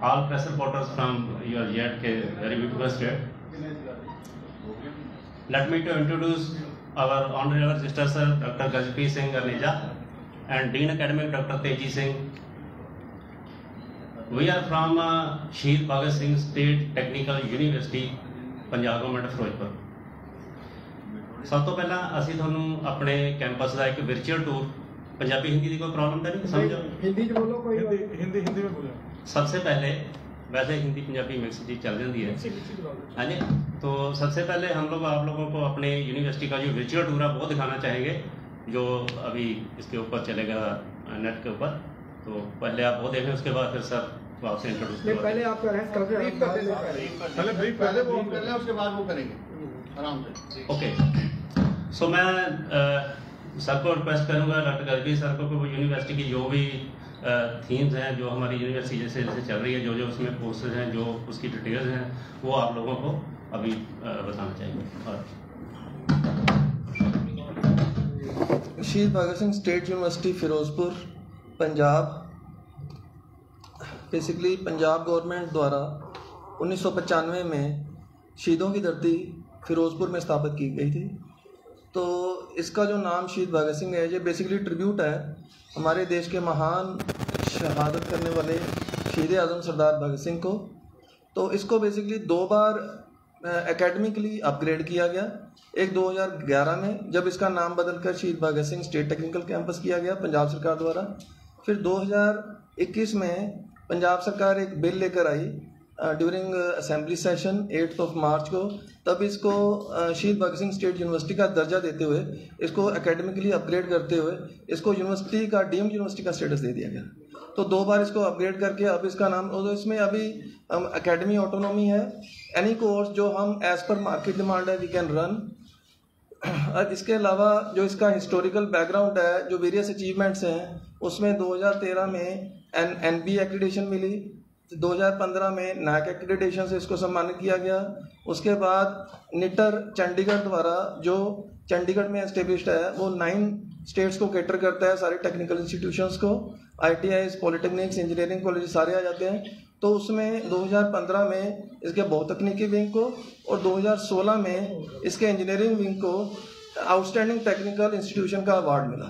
all press reporters from your JK, very beautiful state. Let me to introduce our Honorable Sister Sir Dr. Gajpreet Singh Arneja and Dean Academic Dr. Teji Singh. We are from Shaheed Bhagat Singh State Technical University, Punjab Government Firozpur. सब तो पहला असी थानू अपने campus का एक virtual tour Punjabi Hindi की कोई प्रॉब्लम तो नहीं समझो हिंदी बोलो कोई हिंदी में बोलो। सबसे पहले वैसे हिंदी पंजाबी मिक्स चीज चल जाती है हाँ जी। तो सबसे पहले हम लोग आप लोगों को अपने यूनिवर्सिटी का जो वर्चुअल टूर है वो दिखाना चाहेंगे जो अभी इसके ऊपर चलेगा नेट के ऊपर। तो पहले आप वो देखें उसके बाद फिर सर आपसे इंट्रोड्यूस करें। पहले आप पहले उसके बाद वो करेंगे आराम से। ओके सो मैं सर को रिक्वेस्ट करूंगा डॉक्टर गजपीत सर को यूनिवर्सिटी की जो भी थीम्स हैं जो हमारी यूनिवर्सिटी जैसे चल रही है जो उसमें कोर्सेज हैं जो उसकी डिटेल्स हैं वो आप लोगों को अभी बताना चाहिए। Shaheed Bhagat Singh state university Ferozepur Punjab basically Punjab government द्वारा 1995 में शहीदों की धरती फिरोजपुर में स्थापित की गई थी। तो इसका जो नाम शहीद भगत सिंह है ये बेसिकली ट्रिब्यूट है हमारे देश के महान शहादत करने वाले शहीद आज़म सरदार भगत सिंह को। तो इसको बेसिकली 2 बार एकेडमिकली अपग्रेड किया गया। एक 2011 में जब इसका नाम बदलकर शहीद Bhagat Singh state technical campus किया गया पंजाब सरकार द्वारा। फिर 2021 में पंजाब सरकार एक बिल लेकर आई ड्यूरिंग असेंबली सेशन 8 मार्च को। तब इसको शहीद भगत सिंह स्टेट यूनिवर्सिटी का दर्जा देते हुए इसको एकेडमिकली अपग्रेड करते हुए इसको यूनिवर्सिटी का डीम्ड यूनिवर्सिटी का स्टेटस दे दिया गया। तो 2 बार इसको अपग्रेड करके अब इसका नाम तो इसमें अभी एकेडमी ऑटोनॉमी है। एनी कोर्स जो हम एज पर मार्केट डिमांड है वी कैन रन। और इसके अलावा जो इसका हिस्टोरिकल बैकग्राउंड है जो वेरियस अचीवमेंट्स हैं उसमें 2013 में NB एक्रेडिटेशन मिली। 2015 में NAAC एक्रेडिटेशन से इसको सम्मानित किया गया। उसके बाद निटर चंडीगढ़ द्वारा जो चंडीगढ़ में एस्टेब्लिश्ड है वो 9 स्टेट्स को कैटर करता है सारे टेक्निकल इंस्टीट्यूशंस को। ITIs पॉलिटेक्निक्स इंजीनियरिंग कॉलेज सारे आ जाते हैं। तो उसमें 2015 में इसके बहुतकनीकी विंग को और 2016 में इसके इंजीनियरिंग विंग को आउटस्टैंडिंग टेक्निकल इंस्टीट्यूशन का अवार्ड मिला।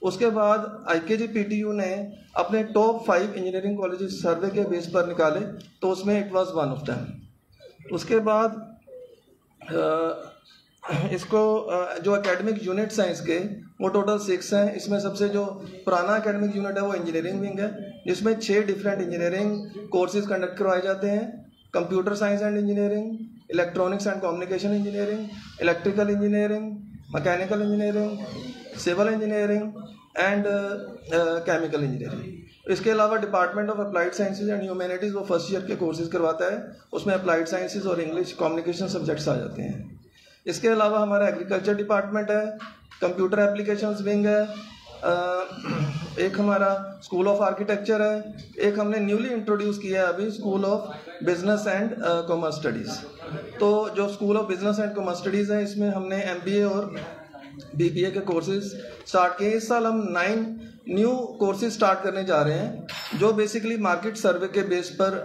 उसके बाद IKG PTU ने अपने टॉप 5 इंजीनियरिंग कॉलेजेस सर्वे के बेस पर निकाले तो उसमें it was one of them. उसके बाद इसको जो एकेडमिक यूनिट्स हैं इसके वो टोटल 6 हैं। इसमें सबसे जो पुराना एकेडमिक यूनिट है वो इंजीनियरिंग विंग है जिसमें 6 डिफरेंट इंजीनियरिंग कोर्सेज कंडक्ट करवाए जाते हैं। Computer science and engineering, electronics and communication engineering, electrical engineering, mechanical engineering, civil engineering and chemical engineering. इसके अलावा department of applied sciences and humanities वो फर्स्ट ईयर के courses करवाता है। उसमें अप्लाइड साइंसेज और इंग्लिश कम्युनिकेशन सब्जेक्ट्स आ जाते हैं। इसके अलावा हमारा एग्रीकल्चर डिपार्टमेंट है, कंप्यूटर एप्लीकेशंस विंग है, एक हमारा स्कूल ऑफ आर्किटेक्चर है, एक हमने न्यूली इंट्रोड्यूस किया है अभी school of business and commerce studies. तो जो school of business and commerce studies है इसमें हमने MBA और BBA के कोर्सेज स्टार्ट किए। इस साल हम 9 न्यू कोर्सेज स्टार्ट करने जा रहे हैं जो बेसिकली मार्केट सर्वे के बेस पर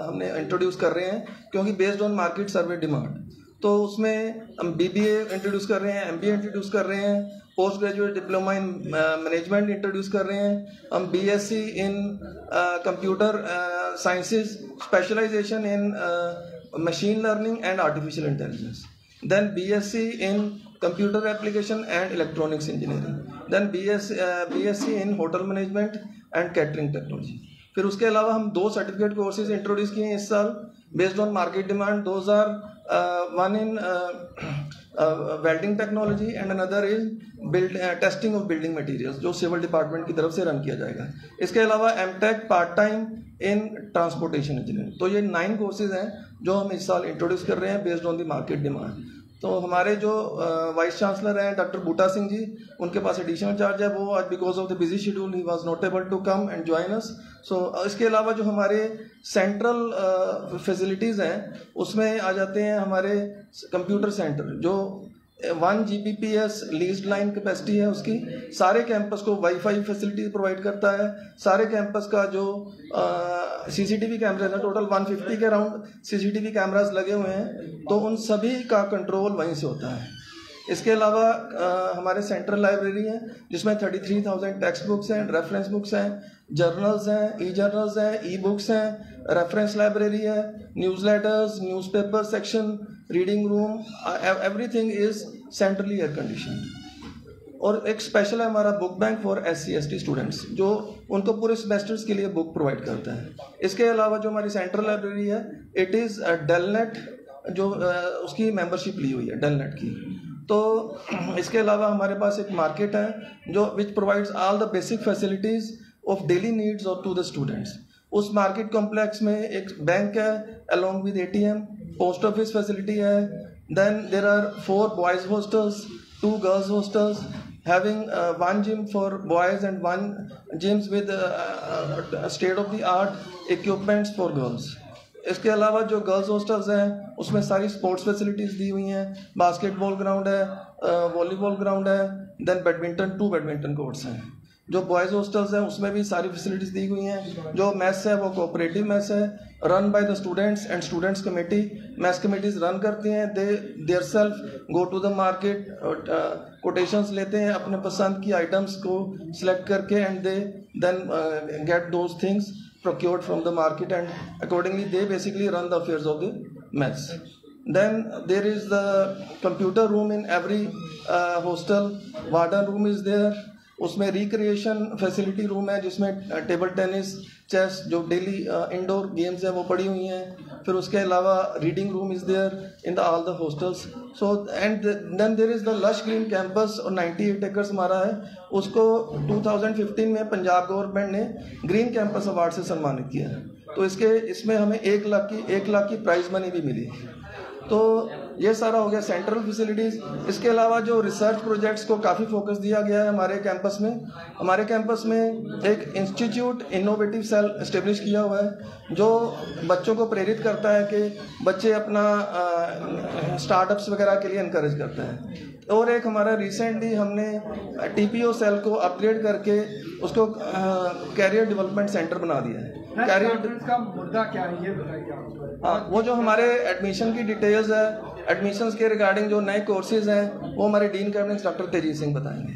हमने इंट्रोड्यूस कर रहे हैं क्योंकि based on market survey demand. तो उसमें हम BBA इंट्रोड्यूस कर रहे हैं, MBA इंट्रोड्यूस कर रहे हैं, post graduate diploma in management introduce कर रहे हैं, हम BSc in computer sciences specialization in machine learning and artificial intelligence, then BSc in computer application and electronics engineering, then BSc in hotel management and catering technology. फिर उसके अलावा हम 2 certificate courses introduce किए हैं इस साल based on market demand. 1 in welding technology and another is testing of building materials जो civil department की तरफ से रन किया जाएगा। इसके अलावा MTech part time in transportation engineering. तो ये 9 कोर्सेज हैं जो हम इस साल इंट्रोड्यूस कर रहे हैं based on the market demand. तो हमारे जो वाइस चांसलर हैं डॉक्टर बूटा सिंह जी, उनके पास एडिशनल चार्ज है, वो आज because of the busy schedule ही was not able to come and join us. So इसके अलावा जो हमारे सेंट्रल फैसिलिटीज़ हैं उसमें आ जाते हैं हमारे कंप्यूटर सेंटर जो 1 Gbps लीज्ड लाइन कैपेसिटी है उसकी। सारे कैंपस को वाईफाई फैसिलिटी प्रोवाइड करता है। सारे कैंपस का जो सीसीटीवी कैमराज है, टोटल 150 के अराउंड सीसीटीवी कैमराज लगे हुए हैं, तो उन सभी का कंट्रोल वहीं से होता है। इसके अलावा हमारे सेंट्रल लाइब्रेरी है जिसमें 33,000 टेक्स्ट बुक्स हैं, रेफरेंस बुक्स हैं, जर्नल्स हैं, ई जर्नल्स हैं, ई बुक्स हैं, रेफरेंस लाइब्रेरी है, newsletters, newspaper section, reading room, everything is centrally air conditioned. और एक स्पेशल है हमारा book bank for SC/ST students, जो उनको पूरे सेमेस्टर्स के लिए बुक प्रोवाइड करता है। इसके अलावा जो हमारी सेंट्रल लाइब्रेरी है, इट इज़ डेलनेट, जो उसकी मेंबरशिप ली हुई है डेलनेट की। तो इसके अलावा हमारे पास एक मार्केट है जो which provides all the basic facilities of daily needs और टू द स्टूडेंट्स। उस मार्केट कॉम्प्लेक्स में एक बैंक है along with ATM, post office facility है, then there are 4 boys hostels, 2 girls hostels, having 1 gym for boys and 1 gyms with state of the art equipments for girls। इसके अलावा जो girls hostels हैं उसमें सारी स्पोर्ट्स फैसिलिटीज़ दी हुई हैं, basketball ground है, वॉलीबॉल ग्राउंड है, देन2 बैडमिंटन कोर्ट्स हैं। जो बॉयज़ हॉस्टल्स हैं उसमें भी सारी फैसिलिटीज़ दी हुई हैं। जो मेस है वो कोऑपरेटिव मेस है, run by the students and students committee. Mess committees run करती हैं, they their self go to the market, quotations लेते हैं अपने पसंद की आइटम्स को सिलेक्ट करके, and they then get those things procured from the market, and accordingly they basically run the affairs of the mess. Then there is the computer room in every hostel, warden room is there, उसमें recreation facility room है जिसमें table tennis, chess, जो daily indoor games हैं वो पड़ी हुई हैं। फिर उसके अलावा reading room is there in the all the hostels. So and then there is the lush green campus, और 98 एकर्स हमारा है। उसको 2015 में पंजाब गवर्नमेंट ने ग्रीन कैंपस अवार्ड से सम्मानित किया है। तो इसमें हमें 1 लाख की प्राइज मनी भी मिली। तो ये सारा हो गया सेंट्रल फैसिलिटीज़। इसके अलावा जो रिसर्च प्रोजेक्ट्स को काफ़ी फोकस दिया गया है हमारे कैंपस में। हमारे कैंपस में एक इंस्टीट्यूट इनोवेटिव सेल इस्टेब्लिश किया हुआ है जो बच्चों को प्रेरित करता है कि बच्चे अपना स्टार्टअप्स वगैरह के लिए इनकरेज करता है। और एक हमारा रिसेंटली हमने TPO सेल को अपग्रेड करके उसको कैरियर डेवलपमेंट सेंटर बना दिया है। कैरियर का मुद्दा क्या है ये बताइए आप। वो जो हमारे एडमिशन की डिटेल्स है, एडमिशन्स के रिगार्डिंग जो नए कोर्सेज हैं वो हमारे डीन कैबिनेट डॉक्टर तेजीत सिंह बताएंगे।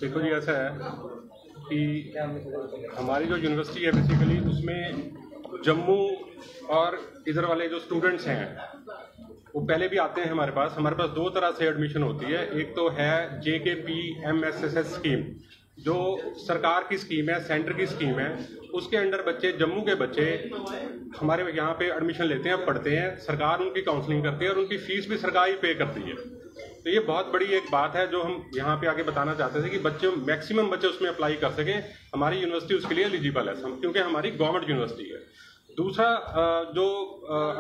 देखो जी, ऐसा है कि हमारी जो यूनिवर्सिटी है बेसिकली उसमें जम्मू और इधर वाले जो स्टूडेंट्स हैं वो पहले भी आते हैं हमारे पास। 2 तरह से एडमिशन होती है। एक तो है JKP-MSSS स्कीम, जो सरकार की स्कीम है, सेंटर की स्कीम है। उसके अंडर बच्चे, जम्मू के बच्चे हमारे यहाँ पे एडमिशन लेते हैं, पढ़ते हैं, सरकार उनकी काउंसलिंग करती है और उनकी फीस भी सरकार ही पे करती है। तो ये बहुत बड़ी एक बात है जो हम यहाँ पे आगे बताना चाहते थे कि बच्चे, मैक्सिमम बच्चे उसमें अप्लाई कर सकें। हमारी यूनिवर्सिटी उसके लिए एलिजिबल है, क्योंकि हमारी गवर्नमेंट यूनिवर्सिटी है। दूसरा जो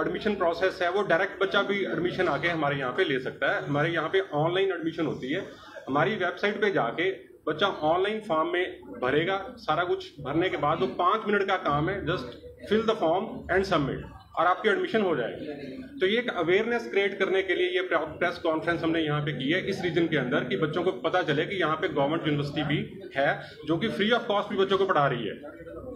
एडमिशन प्रोसेस है वो डायरेक्ट बच्चा भी एडमिशन आके हमारे यहाँ पे ले सकता है। हमारे यहाँ पे ऑनलाइन एडमिशन होती है। हमारी वेबसाइट पे जाके बच्चा ऑनलाइन फॉर्म में भरेगा। सारा कुछ भरने के बाद वो 5 मिनट का काम है, just fill the form and submit, और आपकी एडमिशन हो जाएगी। तो ये एक अवेयरनेस क्रिएट करने के लिए ये प्रेस कॉन्फ्रेंस हमने यहाँ पे की है इस रीजन के अंदर, कि बच्चों को पता चले कि यहाँ पे गवर्नमेंट यूनिवर्सिटी भी है जो कि फ्री ऑफ कॉस्ट भी बच्चों को पढ़ा रही है।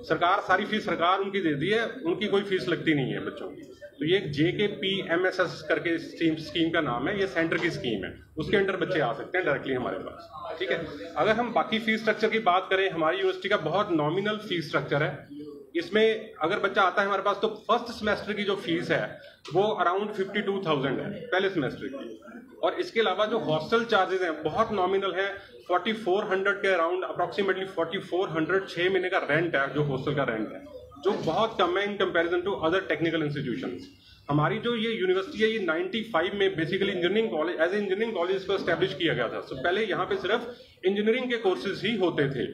सरकार सारी फीस सरकार उनकी देती है, उनकी कोई फीस लगती नहीं है बच्चों की। तो ये JKP-MSS करके स्कीम का नाम है, ये सेंटर की स्कीम है। उसके अंडर बच्चे आ सकते हैं डायरेक्टली हमारे पास, ठीक है। अगर हम बाकी फीस स्ट्रक्चर की बात करें, हमारी यूनिवर्सिटी का बहुत नॉमिनल फीस स्ट्रक्चर है। इसमें अगर बच्चा आता है हमारे पास तो फर्स्ट सेमेस्टर की जो फीस है वो अराउंड 52,000 है पहले सेमेस्टर की। और इसके अलावा जो हॉस्टल चार्जेस हैं बहुत नॉमिनल है, 4400 के अराउंड, अप्रॉक्सीमेटली 4400 6 महीने का रेंट है जो हॉस्टल का रेंट है, जो बहुत कम है in comparison to other technical institutions. हमारी जो ये यूनिवर्सिटी है ये 95 में basically engineering college as a engineering college को एस्टेब्लिश किया गया था। तो पहले यहाँ पे सिर्फ इंजीनियरिंग के कोर्सेज ही होते थे,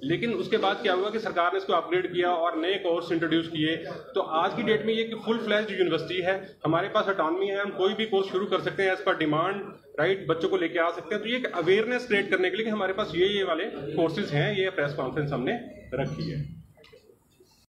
लेकिन उसके बाद क्या हुआ कि सरकार ने इसको अपग्रेड किया और नए कोर्स इंट्रोड्यूस किए। तो आज की डेट में ये कि फुल फ्लैश्ड यूनिवर्सिटी है, हमारे पास ऑटोनॉमी है, हम कोई भी कोर्स शुरू कर सकते हैं एज पर डिमांड, राइट, बच्चों को लेके आ सकते हैं। तो ये एक अवेयरनेस क्रिएट करने के लिए कि हमारे पास ये वाले कोर्सेज हैं, ये प्रेस कॉन्फ्रेंस हमने रखी है।